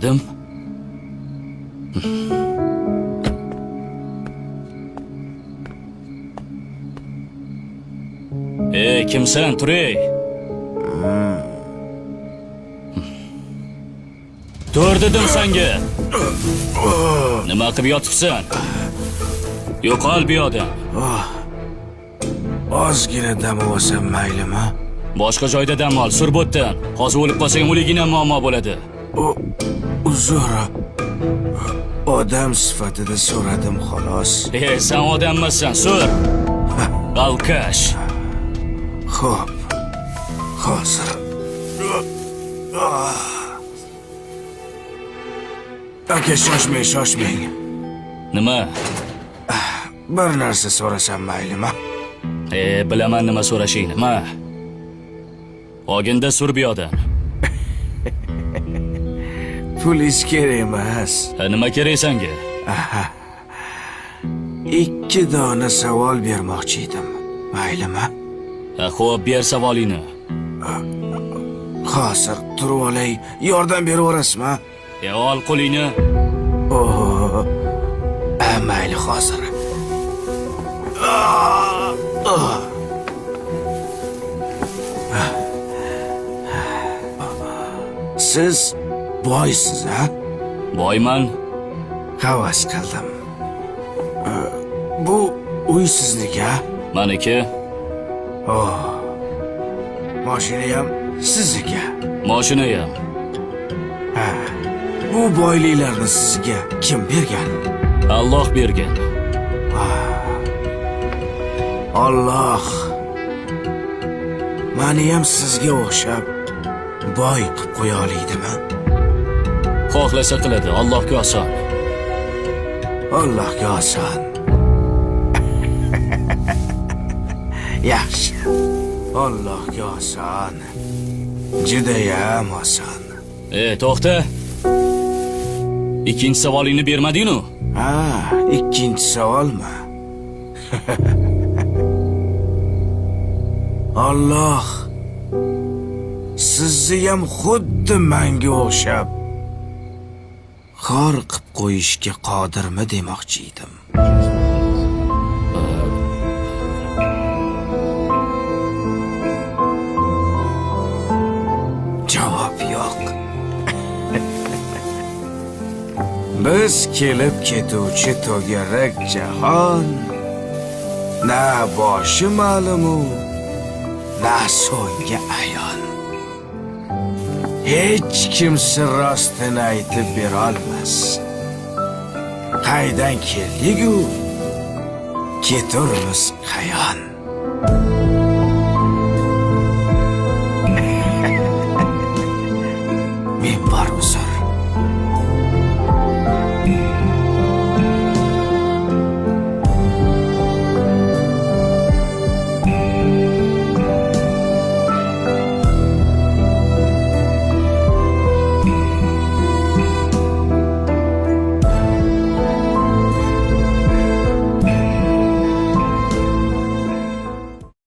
so'radim. Kimsan, Turay? Tur dedim senga. Nima qilib yotibsan? Yo'qol bu yoqdan. Ozgina dam olsam maylimi? Boshqa joyda dam ol, surbotdan. Hozir o'lib qolsang o'ligina muammo bo'ladi. Uzr. Odam sifatida so'radim xolos. Sen odam emassan, sur. Alkash. Xo'p. Hozir. Aka, shoshmang. Nima? Bir narsa so'rasam maylimi? Bilaman nima so'rashingni. Nima? Oginda sur bu yoqdan. Pulis kerak emas. Nima kerak senga? 2 dona savol bermoqchi edim. Maylimi? Xo'p, ber savolingni. Hozir turib olay, yordam beraverasizmi? Ol qo'lingni. Mayli, hozir. Siz boysiz, ha? Boyman. Havas qildim. Bu uy sizniki, ha? Meniki. Mashina ham sizniki. Mashina ham. Bu boyliklarni sizga kim bergan? Alloh bergan. Alloh meni ham sizga o'xshab boy qilib qo'ya olaydimi? Xohlasa qiladi, Allohga oson. Allohga oson. Yaxshi. Allohga oson. Judayam oson. To'xta. Ikkinchi savolingni bermading-ku? Ikkinchi savolmi? Alloh sizni ham xuddi menga o'xshab xor qilib qo'yishga qodirmi demoqchi edim. Javob yo'q. Biz kelib ketuvchi to'garak jahon na boshi ma'lumu, na so'nggi ayon. Hech kimsa rostini aytib bera olmas. Qaydan keldik-u, keturmiz qayon.